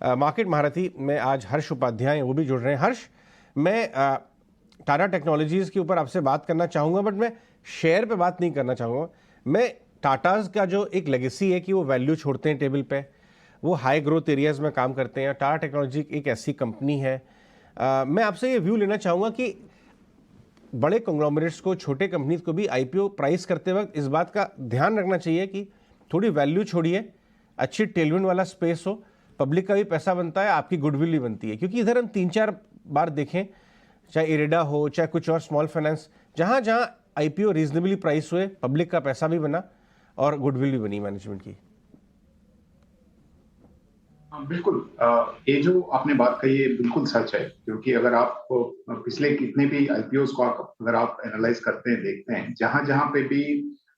Market महारथी में आज हर्ष उपाध्याय वो भी जुड़ रहे हैं। हर्ष, मैं टाटा टेक्नोलॉजीज़ के ऊपर आपसे बात करना चाहूँगा, बट मैं शेयर पे बात नहीं करना चाहूँगा। मैं टाटाज़ का जो एक लेगेसी है कि वो वैल्यू छोड़ते हैं टेबल पे, वो हाई ग्रोथ एरियाज़ में काम करते हैं। टाटा टेक्नोलॉजी एक ऐसी कंपनी है, मैं आपसे ये व्यू लेना चाहूँगा कि बड़े कंग्लोमरेट्स को, छोटे कंपनीज को भी आईपीओ प्राइस करते वक्त इस बात का ध्यान रखना चाहिए कि थोड़ी वैल्यू छोड़िए, अच्छी टेलविंड वाला स्पेस हो, पब्लिक का भी पैसा बनता है, आपकी गुडविल भी बनती है। क्योंकि इधर हम 3-4 बार देखें, चाहे इरेडा हो, चाहे कुछ और स्मॉल फाइनेंस, जहाँ जहाँ आईपीओ रीजनेबली प्राइस हुए, पब्लिक का पैसा भी बना और गुडविल भी बनी मैनेजमेंट की। बिल्कुल। ये जो आपने बात कही है बिल्कुल सच है, क्योंकि अगर आप पिछले कितने भी आईपीओस को अगर आप एनालाइज करते हैं, देखते हैं, जहां जहां पे भी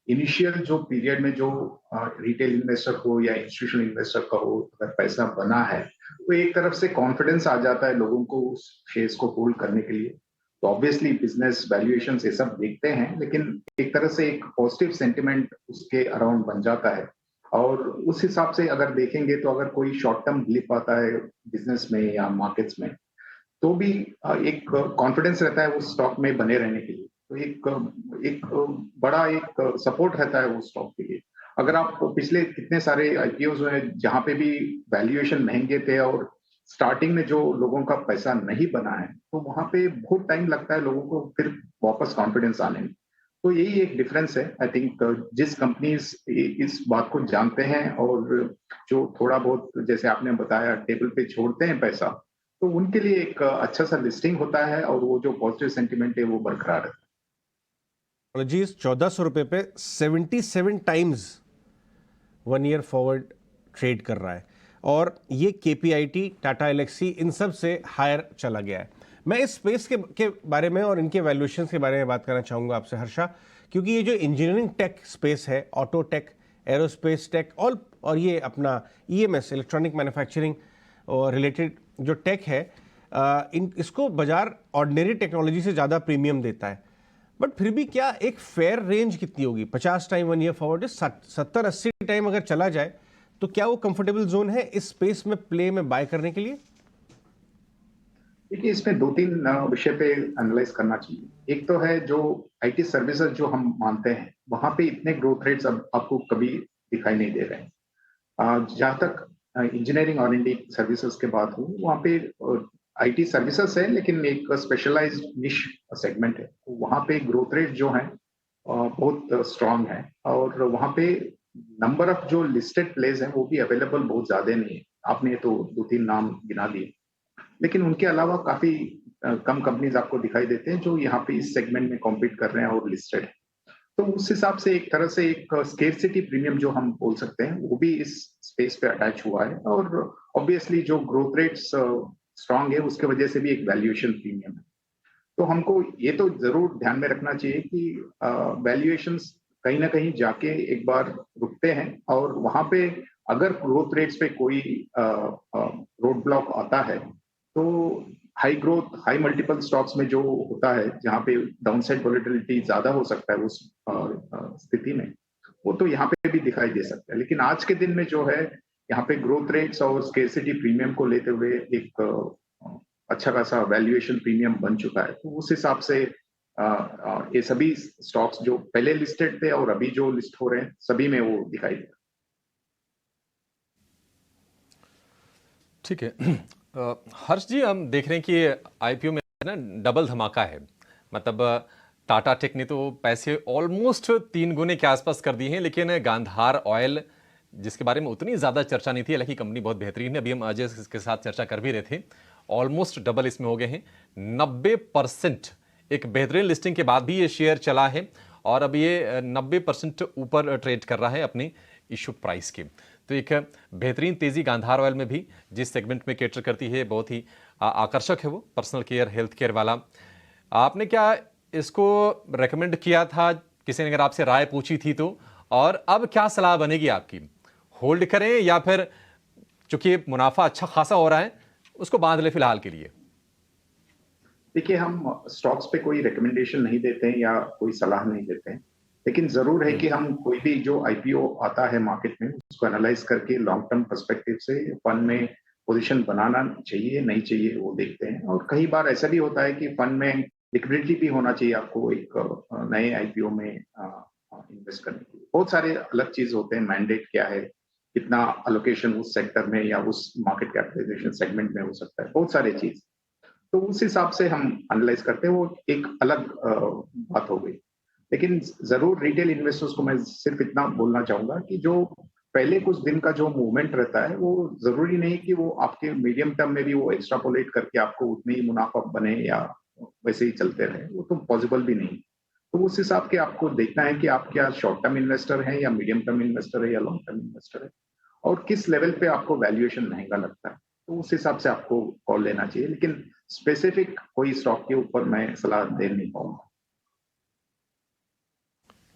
इनिशियल जो पीरियड में जो रिटेल इन्वेस्टर हो या इंस्टीट्यूशनल इन्वेस्टर का हो, अगर पैसा बना है तो एक तरफ से कॉन्फिडेंस आ जाता है लोगों को उस शेयर्स को होल्ड करने के लिए। तो ऑब्वियसली बिजनेस वैल्यूएशन ये सब देखते हैं, लेकिन एक तरह से एक पॉजिटिव सेंटिमेंट उसके अराउंड बन जाता है। और उस हिसाब से अगर देखेंगे तो अगर कोई शॉर्ट टर्म ग्लिप आता है बिजनेस में या मार्केट्स में, तो भी एक कॉन्फिडेंस रहता है उस स्टॉक में बने रहने के लिए। तो एक बड़ा एक सपोर्ट रहता है उस स्टॉक के लिए। अगर आप पिछले कितने सारे आईपीओ हैं जहां पे भी वैल्यूएशन महंगे थे और स्टार्टिंग में जो लोगों का पैसा नहीं बना है, तो वहां पे बहुत टाइम लगता है लोगों को फिर वापस कॉन्फिडेंस आने में। तो यही एक डिफरेंस है। आई थिंक जिस कंपनीज इस बात को जानते हैं और जो थोड़ा बहुत जैसे आपने बताया टेबल पे छोड़ते हैं पैसा, तो उनके लिए एक अच्छा सा लिस्टिंग होता है और वो जो पॉजिटिव सेंटिमेंट है वो बरकरार रहता है। टेक्नोलॉजीज 1400 रुपये पे 77 टाइम्स 1 ईयर फॉरवर्ड ट्रेड कर रहा है, और ये केपीआईटी, टाटा एलेक्सी, इन सब से हायर चला गया है। मैं इस स्पेस के बारे में और इनके वैल्यूएशंस के बारे में बात करना चाहूँगा आपसे हर्षा, क्योंकि ये जो इंजीनियरिंग टेक स्पेस है, ऑटो टेक, एरोस्पेस टेक और ये अपना ईएमएस, इलेक्ट्रॉनिक मैन्युफैक्चरिंग और रिलेटेड जो टेक है, इसको बाजार ऑर्डिनरी टेक्नोलॉजी से ज़्यादा प्रीमियम देता है। बट फिर भी क्या एक फेयर रेंज कितनी होगी? 50 टाइम 1 ईयर फॉरवर्ड, 70-80 टाइम अगर चला जाए तो क्या वो कंफर्टेबल जोन है इस स्पेस में प्ले में बाय करने के लिए? देखिए, इसमें 2-3 विषय पे एनालाइज करना चाहिए। एक तो है जो आईटी सर्विसेज जो हम मानते हैं, वहां पे इतने ग्रोथ रेट्स अब आपको कभी दिखाई नहीं दे रहे हैं। जहां तक इंजीनियरिंग और R&D सर्विसेज के बात हो, वहाँ पे आईटी सर्विसेज है, लेकिन एक स्पेशलाइज्ड निश सेगमेंट है। तो वहाँ पे ग्रोथ रेट जो है बहुत स्ट्रांग है, और वहाँ पे नंबर ऑफ जो लिस्टेड प्लेस हैं वो भी अवेलेबल बहुत ज्यादा नहीं है। आपने तो 2-3 नाम गिना दिए, लेकिन उनके अलावा काफी कम कंपनीज आपको दिखाई देते हैं जो यहाँ पे इस सेगमेंट में कॉम्पीट कर रहे हैं और लिस्टेड है। तो उस हिसाब से एक तरह से एक स्केर्सिटी प्रीमियम जो हम बोल सकते हैं वो भी इस स्पेस पे अटैच हुआ है, और ऑब्वियसली जो ग्रोथ रेट्स स्ट्रांग है उसके वजह से भी एक वैल्यूएशन प्रीमियम है। तो हमको ये तो जरूर ध्यान में रखना चाहिए कि वैल्यूएशंस कहीं ना कहीं जाके एक बार रुकते हैं, और वहां पे अगर ग्रोथ रेट्स पे कोई रोड ब्लॉक आता है, तो high growth high multiple stocks में जो होता है जहां पे डाउनसाइड वोलेटिलिटी ज्यादा हो सकता है उस स्थिति में, वो तो यहाँ पे भी दिखाई दे सकता है। लेकिन आज के दिन में जो है, यहाँ पे ग्रोथ रेट्स और स्केर्सिटी प्रीमियम को लेते हुए एक अच्छा खासा वैल्यूएशन प्रीमियम बन चुका है। तो उस हिसाब से ये सभी स्टॉक्स जो पहले लिस्टेड थे और अभी जो लिस्ट हो रहे हैं, सभी में वो दिखाई दे। ठीक है। हर्ष जी, हम देख रहे हैं कि आईपीओ में ना डबल धमाका है। मतलब टाटा टेक ने तो पैसे ऑलमोस्ट 3 गुने के आसपास कर दिए हैं, लेकिन गांधार ऑयल, जिसके बारे में उतनी ज़्यादा चर्चा नहीं थी, हालांकि कंपनी बहुत बेहतरीन है, अभी हम अजय के साथ चर्चा कर भी रहे थे, ऑलमोस्ट डबल इसमें हो गए हैं। 90% एक बेहतरीन लिस्टिंग के बाद भी ये शेयर चला है, और अब ये 90% ऊपर ट्रेड कर रहा है अपने इशू प्राइस के। तो एक बेहतरीन तेजी गांधार ऑयल में भी, जिस सेगमेंट में कैटर करती है, बहुत ही आकर्षक है वो, पर्सनल केयर, हेल्थ केयर वाला। आपने क्या इसको रेकमेंड किया था, किसी ने अगर आपसे राय पूछी थी तो? और अब क्या सलाह बनेगी आपकी, होल्ड करें या फिर चूंकि मुनाफा अच्छा खासा हो रहा है उसको बांध ले फिलहाल के लिए? देखिए, हम स्टॉक्स पे कोई रिकमेंडेशन नहीं देते हैं या कोई सलाह नहीं देते हैं, लेकिन जरूर है कि हम कोई भी जो आईपीओ आता है मार्केट में, उसको एनालाइज करके लॉन्ग टर्म पर्सपेक्टिव से फंड में पोजीशन बनाना चाहिए नहीं चाहिए वो देखते हैं। और कई बार ऐसा भी होता है कि फंड में लिक्विडिटी भी होना चाहिए आपको एक नए आईपीओ में इन्वेस्ट करने के लिए। बहुत सारे अलग चीज होते हैं, मैंडेट क्या है, कितना अलोकेशन उस सेक्टर में या उस मार्केट कैपिटलाइजेशन सेगमेंट में हो सकता है, बहुत सारे चीज। तो उस हिसाब से हम एनालाइज करते हैं, वो एक अलग बात हो गई। लेकिन जरूर रिटेल इन्वेस्टर्स को मैं सिर्फ इतना बोलना चाहूंगा कि जो पहले कुछ दिन का जो मूवमेंट रहता है वो जरूरी नहीं कि वो आपके मीडियम टर्म में भी वो एक्स्ट्रापोलेट करके आपको उतने ही मुनाफा बने या वैसे ही चलते रहे, वो तो पॉसिबल भी नहीं। तो उस हिसाब के आपको देखना है कि आप क्या शॉर्ट टर्म इन्वेस्टर हैं या मीडियम टर्म इन्वेस्टर है या लॉन्ग टर्म इन्वेस्टर है, और किस लेवल पे आपको वैल्यूएशन महंगा लगता है, तो उस हिसाब से आपको कॉल लेना चाहिए। लेकिन स्पेसिफिक कोई स्टॉक के ऊपर मैं सलाह दे नहीं पाऊंगा।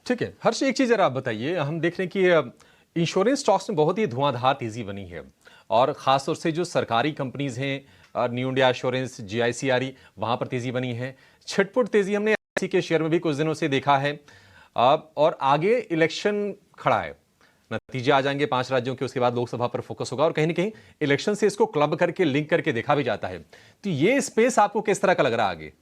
ठीक है हर्ष, एक चीज जरा आप बताइए, हम देख रहे हैं कि इंश्योरेंस स्टॉक्स में बहुत ही धुआंधार तेजी बनी है, और खासतौर से जो सरकारी कंपनीज हैं, न्यू इंडिया एश्योरेंस, जीआईसीआरई, वहां पर तेजी बनी है। छिटपुट तेजी हमने एलआईसी के शेयर में भी कुछ दिनों से देखा है। और आगे इलेक्शन खड़ा है, नतीजे आ जाएंगे 5 राज्यों के, उसके बाद लोकसभा पर फोकस होगा, और कहीं ना कहीं इलेक्शन से इसको क्लब करके लिंक करके देखा भी जाता है। तो ये स्पेस आपको किस तरह का लग रहा है आगे?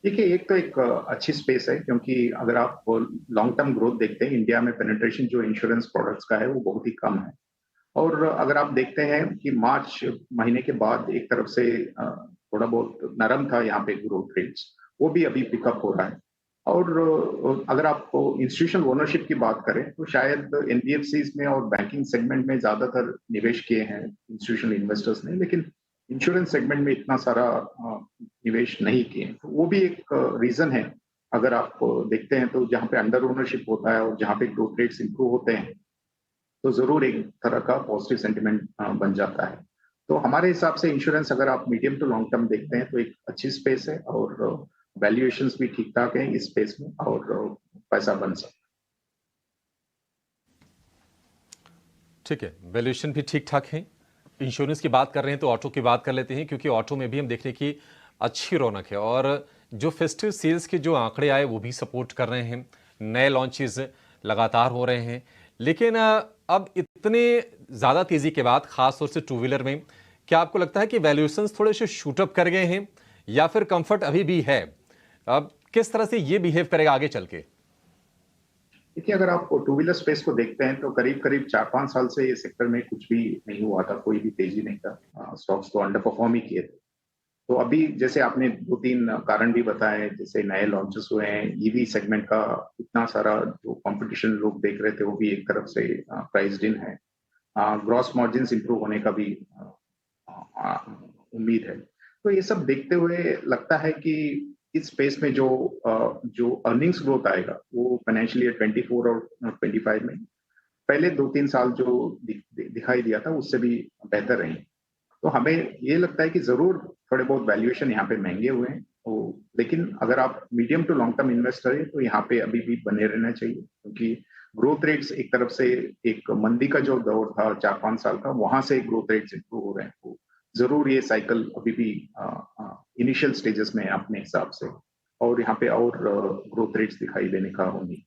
देखिए, एक तो एक अच्छी स्पेस है, क्योंकि अगर आप लॉन्ग टर्म ग्रोथ देखते हैं, इंडिया में पेनिट्रेशन जो इंश्योरेंस प्रोडक्ट्स का है वो बहुत ही कम है। और अगर आप देखते हैं कि मार्च महीने के बाद एक तरफ से थोड़ा बहुत नरम था यहाँ पे ग्रोथ रेट्स, वो भी अभी पिकअप हो रहा है। और अगर आप इंस्टीट्यूशनल ओनरशिप की बात करें तो शायद एनबीएफसीज में और बैंकिंग सेगमेंट में ज्यादातर निवेश किए हैं इंस्टीट्यूशनल इन्वेस्टर्स ने, लेकिन इंश्योरेंस सेगमेंट में इतना सारा निवेश नहीं किए। तो वो भी एक रीजन है। अगर आप देखते हैं तो जहाँ पे अंडर ओनरशिप होता है और जहाँ पे ग्रोथ रेट्स इंप्रूव होते हैं, तो जरूर एक तरह का पॉजिटिव सेंटिमेंट बन जाता है। तो हमारे हिसाब से इंश्योरेंस अगर आप मीडियम टू लॉन्ग टर्म देखते हैं तो एक अच्छी स्पेस है, और वैल्यूएशंस भी ठीक ठाक है इस स्पेस में, और पैसा बन सकता है। ठीक है, वैल्यूएशन भी ठीक ठाक है। इंश्योरेंस की बात कर रहे हैं तो ऑटो की बात कर लेते हैं, क्योंकि ऑटो में भी हम देख रहे हैं कि अच्छी रौनक है, और जो फेस्टिव सेल्स के जो आंकड़े आए वो भी सपोर्ट कर रहे हैं। नए लॉन्चेस लगातार हो रहे हैं। लेकिन अब इतने ज़्यादा तेज़ी के बाद, खासतौर से टू व्हीलर में, क्या आपको लगता है कि वैल्यूएशंस थोड़े से शूटअप कर गए हैं, या फिर कंफर्ट अभी भी है? अब किस तरह से ये बिहेव करेगा आगे चल के? देखिए, अगर आप टू व्हीलर स्पेस को देखते हैं तो करीब करीब 4-5 साल से ये सेक्टर में कुछ भी नहीं हुआ था, कोई भी तेजी नहीं था। स्टॉक्स तो अंडर परफॉर्म ही किए थे। तो अभी जैसे आपने 2-3 कारण भी बताए, जैसे नए लॉन्चेस हुए हैं, ईवी सेगमेंट का इतना सारा जो कंपटीशन लोग देख रहे थे वो भी एक तरफ से प्राइस्ड इन है। ग्रॉस मार्जिन्स इंप्रूव होने का भी उम्मीद है। तो ये सब देखते हुए लगता है कि इस स्पेस में जो अर्निंग्स ग्रोथ आएगा वो फाइनेंशियल ईयर 24 और 25 में पहले 2-3 साल जो दिखाई दिया था उससे भी बेहतर रही। तो हमें ये लगता है कि जरूर थोड़े बहुत वैल्यूएशन यहाँ पे महंगे हुए हैं, तो लेकिन अगर आप medium to long term investor है तो यहाँ पे अभी भी बने रहना चाहिए, क्योंकि ग्रोथ रेट्स एक तरफ से एक मंदी का जो दौर था 4-5 साल का, वहां से ग्रोथ रेट्स इंप्रूव हो रहे हैं। तो जरूर ये साइकिल अभी भी इनिशियल स्टेजेस में है अपने हिसाब से, और यहाँ पे और ग्रोथ रेट्स दिखाई देने का उम्मीद।